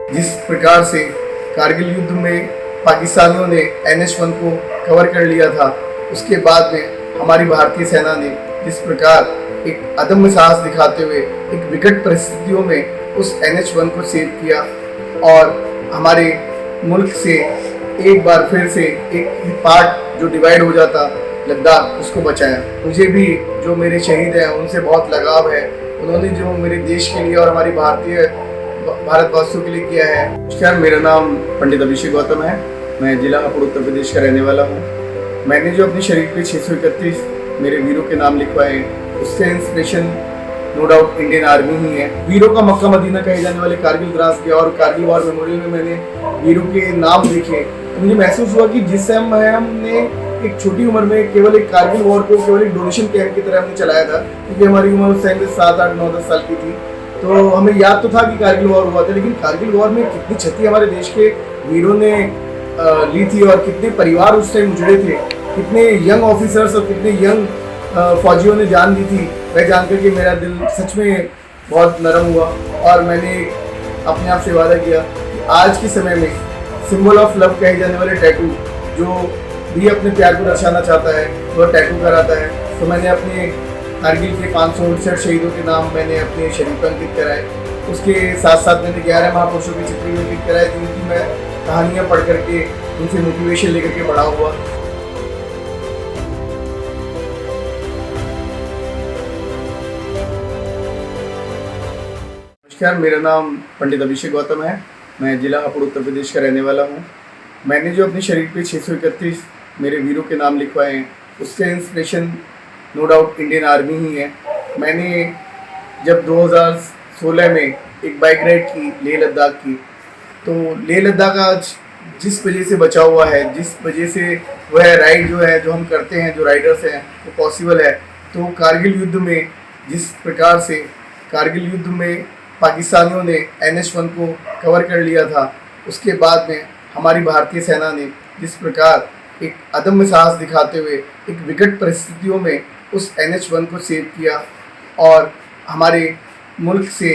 जिस प्रकार से कारगिल युद्ध में पाकिस्तानियों ने NH-1 को कवर कर लिया था, उसके बाद में हमारी भारतीय सेना ने जिस प्रकार एक अदम्य साहस दिखाते हुए एक विकट परिस्थितियों में उस NH-1 को सेव किया और हमारे मुल्क से एक बार फिर से एक पार्ट जो डिवाइड हो जाता लद्दाख, उसको बचाया। मुझे भी जो मेरे शहीद हैं उनसे बहुत लगाव है। उन्होंने जो मेरे देश के लिए और हमारी भारतवासियों के लिए किया है। नमस्कार, मेरा नाम पंडित अभिषेक गौतम है। मैं जिला हापुड़ उत्तर प्रदेश का रहने वाला हूँ। मैंने जो अपने शरीर पे 631 मेरे वीरों के नाम लिखवाए हैं, उससे inspiration no doubt Indian army ही है। वीरों का मक्का मदीना कहे जाने वाले कारगिल द्रास गया और कारगिल वॉर मेमोरियल में मैंने वीरों के नाम देखे तो मुझे महसूस हुआ कि जिस समय हमने एक छोटी उम्र में केवल एक कारगिल वॉर को केवल एक डोनेशन कैंप की तरह हमने चलाया था, क्योंकि हमारी उम्र उस टाइम पे 7, 8, 9, 10 साल की थी। तो हमें याद तो था कि कारगिल वॉर हुआ था, लेकिन कारगिल वॉर में कितनी क्षति हमारे देश के वीरों ने ली थी और कितने परिवार उस टाइम उजड़े थे, कितने यंग ऑफिसर्स और कितने यंग फौजियों ने जान दी थी। वह जानकर के मेरा दिल सच में बहुत नरम हुआ और मैंने अपने आप से वादा किया कि आज के समय में सिंबल ऑफ लव कहे जाने वाले टैटू, जो भी अपने प्यार को दर्शाना चाहता है वह टैटू कराता है। तो मैंने अपने कारगिल के 559 शहीदों के नाम मैंने अपने शरीर पर अंकित कराए। उसके साथ साथ मैंने 11 महापुरुषों के चित्र भी अंकित कराए, जिनकी मैं कहानियाँ पढ़ करके उनसे मोटिवेशन लेकर के बड़ा हुआ। नमस्कार, मेरा नाम पंडित अभिषेक गौतम है। मैं जिला हापुड़ उत्तर प्रदेश का रहने वाला हूँ। मैंने जो अपने शरीर पे 631 मेरे वीरों के नाम लिखवाए हैं, उससे inspiration no doubt Indian army ही है। मैंने जब 2016 में एक बाइक राइड की लेह लद्दाख की, तो लेह लद्दाख आज जिस वजह से बचा हुआ है, जिस वजह से वह राइड जो है, जो हम करते हैं, जो राइडर्स हैं, वो पॉसिबल है। तो कारगिल युद्ध में जिस प्रकार से कारगिल युद्ध में पाकिस्तानियों ने NH-1 को कवर कर लिया था, उसके बाद में हमारी भारतीय सेना ने जिस प्रकार एक अदम्य साहस दिखाते हुए एक विकट परिस्थितियों में उस NH-1 को सेव किया और हमारे मुल्क से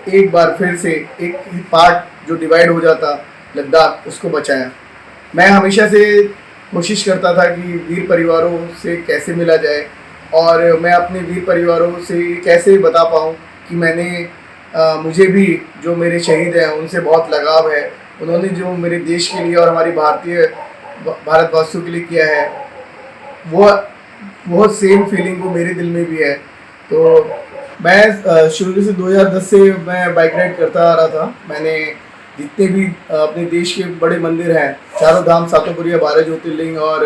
एक बार फिर से एक पार्ट जो डिवाइड हो जाता लद्दाख, उसको बचाया। मैं हमेशा से कोशिश करता था कि वीर परिवारों से कैसे मिला जाए और मैं अपने वीर परिवारों से कैसे बता पाऊँ कि मुझे भी जो मेरे शहीद हैं उनसे बहुत लगाव है। उन्होंने जो मेरे देश के लिए और हमारी भारतवासियों के लिए किया है, वो सेम फीलिंग वो मेरे दिल में भी है। तो मैं शुरू से 2010 से मैं बाइक राइड करता आ रहा था। मैंने जितने भी अपने देश के बड़े मंदिर हैं, चारों धाम, सातों 12 ज्योतिर्लिंग और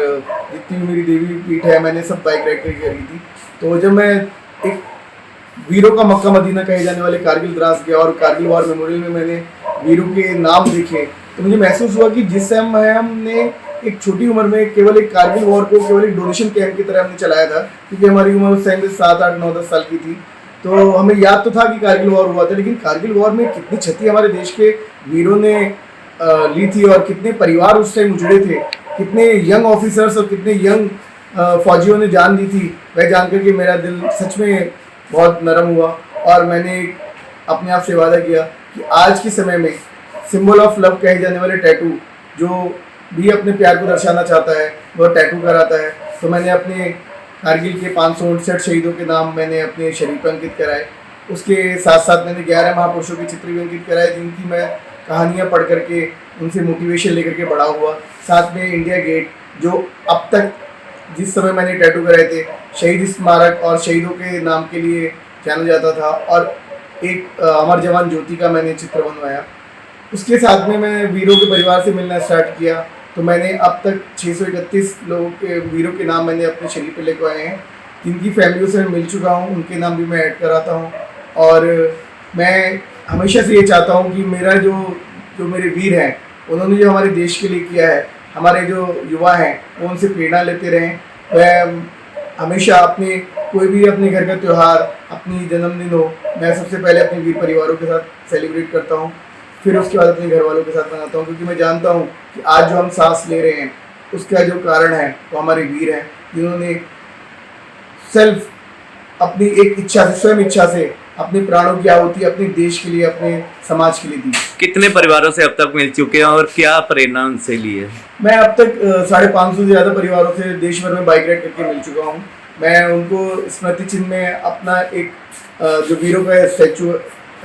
जितनी भी मेरी देवी पीठ है, मैंने सब बाइक राइड करके करी थी। तो जब मैं एक वीरों का मक्का मदीना कहे जाने वाले कारगिल द्रास गया और कारगिल वॉर मेमोरियल में मैंने वीरों के नाम देखे तो मुझे महसूस हुआ कि जिस समय हमने एक छोटी उम्र में केवल एक कारगिल वॉर को केवल एक डोनेशन कैंप की तरह हमने चलाया था, क्योंकि हमारी उम्र उस टाइम पे 7, 8, 9, 10 साल की थी। तो हमें याद तो था कि कारगिल वॉर हुआ था, लेकिन कारगिल वॉर में कितनी क्षति हमारे देश के वीरों ने ली थी और कितने परिवार उस टाइम उजड़े थे, कितने यंग ऑफिसर्स और कितने यंग फौजियों ने जान दी थी। वह जानकर के मेरा दिल सच में बहुत नरम हुआ और मैंने अपने आप से वादा किया कि आज के समय में सिंबल ऑफ लव कहे जाने वाले टैटू, जो भी अपने प्यार को दर्शाना चाहता है वह टैटू कराता है। तो मैंने अपने कारगिल के 559 शहीदों के नाम मैंने अपने शरीर पर अंकित कराए। उसके साथ साथ मैंने 11 महापुरुषों के चित्र भी अंकित कराए, जिनकी मैं कहानियाँ पढ़ करके उनसे मोटिवेशन लेकर के बड़ा हुआ। साथ में इंडिया गेट, जो अब तक जिस समय मैंने टैटू कराए थे, शहीद स्मारक और शहीदों के नाम के लिए जाना जाता था, और एक अमर जवान ज्योति का मैंने चित्र बनवाया। उसके साथ में मैं वीरों के परिवार से मिलना स्टार्ट किया। तो मैंने अब तक 631 लोगों के वीरों के नाम मैंने अपने शरीर पर लिखवाए हैं, जिनकी फैमिलियों से मैं मिल चुका हूँ, उनके नाम भी मैं ऐड कराता हूँ। और मैं हमेशा से ये चाहता हूँ कि मेरा जो मेरे वीर हैं, उन्होंने जो हमारे देश के लिए किया है, हमारे जो युवा हैं वो उनसे प्रेरणा लेते रहें। वह हमेशा अपने कोई भी अपने घर का त्यौहार, अपनी जन्मदिन हो, मैं सबसे पहले अपने वीर परिवारों के साथ सेलिब्रेट करता हूँ, फिर उसके बाद अपने घर वालों के साथ मनाता हूँ, क्योंकि मैं जानता हूँ कि आज जो हम सांस ले रहे हैं उसका जो कारण है वो हमारे वीर हैं, जिन्होंने सेल्फ अपनी एक इच्छा से, स्वयं इच्छा से अपने प्राणों की आहुति अपने देश के लिए, अपने समाज के लिए दी। कितने परिवारों से अब तक मिल चुके हैं और क्या प्रेरणा उनसे ली है? मैं अब तक 550 से ज़्यादा परिवारों से देश भर में बाइक राइड करके मिल चुका हूँ। मैं उनको स्मृति चिन्ह में अपना एक जो वीरों का स्टैचू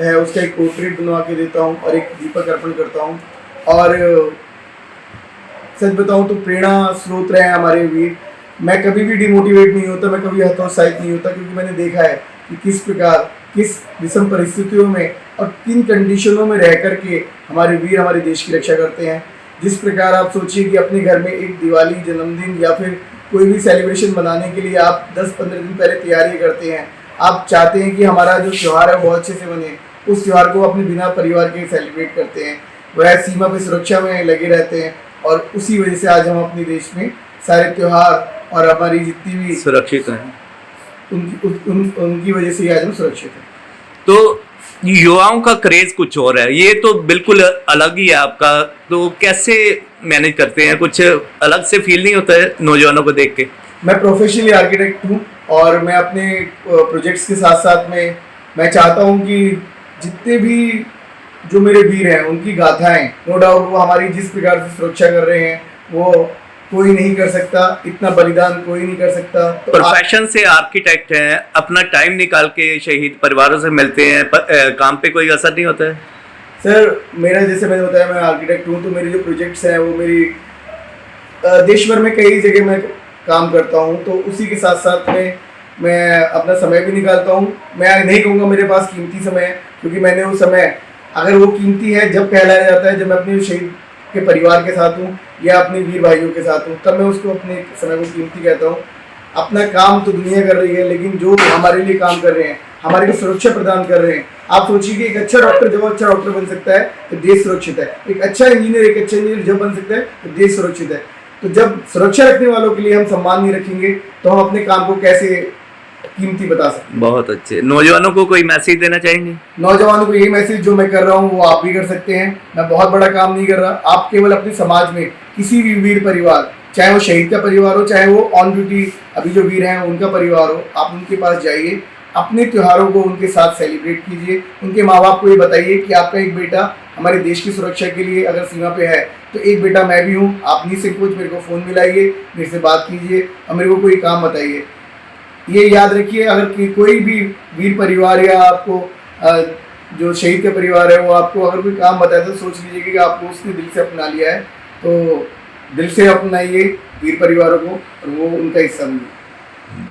है उसका एक पोर्ट्रेट बनवा के देता हूँ और एक दीपक अर्पण करता हूँ। और सच बताऊँ तो प्रेरणा स्रोत रहे हैं हमारे वीर। मैं कभी भी डिमोटिवेट नहीं होता, मैं कभी हतोत्साहित नहीं होता, क्योंकि मैंने देखा है कि किस प्रकार, किस विषम परिस्थितियों में और किन कंडीशनों में रह करके हमारे वीर हमारे देश की रक्षा करते हैं। जिस प्रकार आप सोचिए कि अपने घर में एक दिवाली, जन्मदिन या फिर कोई भी सेलिब्रेशन मनाने के लिए आप 10-15 दिन पहले तैयारी करते हैं। आप चाहते हैं कि हमारा जो त्यौहार है बहुत अच्छे से बने, उस त्यौहार को अपने बिना परिवार के सेलिब्रेट करते हैं। वह सीमा पे सुरक्षा में लगे रहते हैं और उसी वजह से आज हम अपने देश में सारे त्यौहार और हमारी जितनी भी सुरक्षित हैं, उनकी वजह से आज हम सुरक्षित हैं। तो युवाओं का क्रेज कुछ और है, ये तो बिल्कुल अलग ही है आपका। तो कैसे मैनेज करते हैं? कुछ अलग से फील नहीं होता है नौजवानों को देख के? मैं प्रोफेशनली आर्किटेक्ट हूँ और मैं अपने प्रोजेक्ट्स के साथ साथ में मैं चाहता हूँ कि जितने भी जो मेरे वीर हैं उनकी गाथाएं, नो डाउट वो हमारी जिस प्रकार से सुरक्षा कर रहे हैं वो कोई नहीं कर सकता, इतना बलिदान कोई नहीं कर सकता। तो प्रोफेशन से आर्किटेक्ट हैं, अपना टाइम निकाल के शहीद परिवारों से मिलते हैं, काम पे कोई असर नहीं होता है? सर मेरा, जैसे मैंने बताया, मैं आर्किटेक्ट हूँ, तो मेरे जो प्रोजेक्ट्स हैं वो मेरी देश भर में कई जगह मैं काम करता हूँ, तो उसी के साथ साथ में मैं अपना समय भी निकालता हूँ। मैं नहीं कहूँगा मेरे पास कीमती समय है, क्योंकि मैंने वो समय, अगर वो कीमती है जब कहलाया जाता है जब मैं अपने शहीद के परिवार के साथ हूँ या अपने वीर भाइयों के साथ हूँ, तब मैं उसको अपने समय को कीमती कहता हूँ। अपना काम तो दुनिया कर रही है, लेकिन जो हमारे लिए काम कर रहे हैं, हमारे लिए सुरक्षा प्रदान कर रहे हैं। आप सोचिए कि एक अच्छा डॉक्टर जब अच्छा डॉक्टर बन सकता है तो देश सुरक्षित है। एक अच्छा इंजीनियर जब बन सकता है तो देश सुरक्षित है। तो जब सुरक्षा रखने वालों के लिए हम सम्मान नहीं रखेंगे तो हम अपने काम को कैसे कीमती बता सकते हैं। बहुत अच्छे। नौजवानों को कोई मैसेज देना चाहेंगे? नौजवानों को यही मैसेज जो मैं कर रहा हूँ वो आप भी कर सकते हैं। मैं बहुत बड़ा काम नहीं कर रहा। आप केवल अपने समाज में किसी भी वीर परिवार, चाहे वो शहीद का परिवार हो, चाहे वो ऑन ड्यूटी अभी जो वीर हैं उनका परिवार हो, आप उनके पास जाइए, अपने त्योहारों को उनके साथ सेलिब्रेट कीजिए। उनके माँ बाप को ये बताइए कि आपका एक बेटा हमारे देश की सुरक्षा के लिए अगर सीमा पे है तो एक बेटा मैं भी हूँ। आप निसंकोच मेरे को फ़ोन मिलाइए, मेरे से बात कीजिए और मेरे को कोई काम बताइए। ये याद रखिए, अगर कोई भी वीर परिवार या आपको जो शहीद का परिवार है वो आपको अगर कोई काम बताए तो सोच लीजिए कि आपको उसने दिल से अपना लिया है। तो दिल से अपनाइए वीर परिवारों को और वो उनका हिस्सा बनिए।